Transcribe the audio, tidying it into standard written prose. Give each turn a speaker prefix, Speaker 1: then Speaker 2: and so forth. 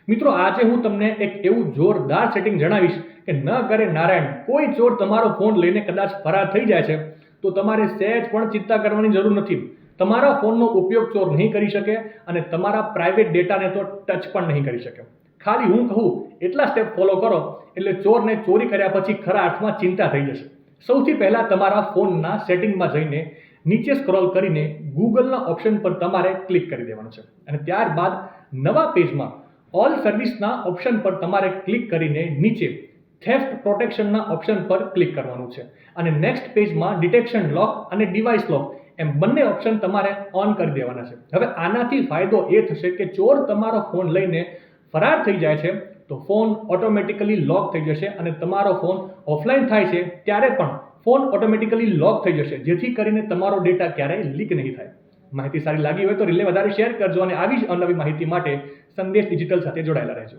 Speaker 1: મિત્રો, આજે હું તમને એક એવું જોરદાર સેટિંગ જણાવીશ કે ન કરે નારાયણ, કોઈ ચોર તમારો ફોન લઈને કદાચ ફરાર થઈ જાય છે તો તમારે સહેજ પણ ચિંતા કરવાની જરૂર નથી. તમારા ફોનનો ઉપયોગ ચોર નહીં કરી શકે અને તમારા પ્રાઇવેટ ડેટાને તો ટચ પણ નહીં કરી શકે. ખાલી હું કહું એટલા સ્ટેપ ફોલો કરો એટલે ચોરને ચોરી કર્યા પછી ખરા અર્થમાં ચિંતા થઈ જશે. સૌથી પહેલા તમારા ફોનના સેટિંગમાં જઈને નીચે સ્ક્રોલ કરીને ગૂગલના ઓપ્શન પર તમારે ક્લિક કરી દેવાનું છે અને ત્યારબાદ નવા પેજમાં ઓલ સર્વિસના ઓપ્શન પર તમારે ક્લિક કરીને નીચે થેફ્ટ પ્રોટેક્શનના ઓપ્શન પર ક્લિક કરવાનું છે અને નેક્સ્ટ પેજમાં ડિટેક્શન લોક અને ડિવાઇસ લોક એમ બંને ઓપ્શન તમારે ઓન કરી દેવાના છે. હવે આનાથી ફાયદો એ થશે કે ચોર તમારો ફોન લઈને ફરાર થઈ જાય છે તો ફોન ઓટોમેટિકલી લોક થઈ જશે અને તમારો ફોન ઓફલાઈન થાય છે ત્યારે પણ ફોન ઓટોમેટિકલી લોક થઈ જશે, જેથી કરીને તમારો ડેટા ક્યારેય લીક નહીં થાય. માહિતી સારી લાગી હોય તો રીલને વધારે શેર કરજો અને આવી જ અવનવી માહિતી માટે સંદેશ ડિજિટલ સાથે જોડાયેલા રહેજો.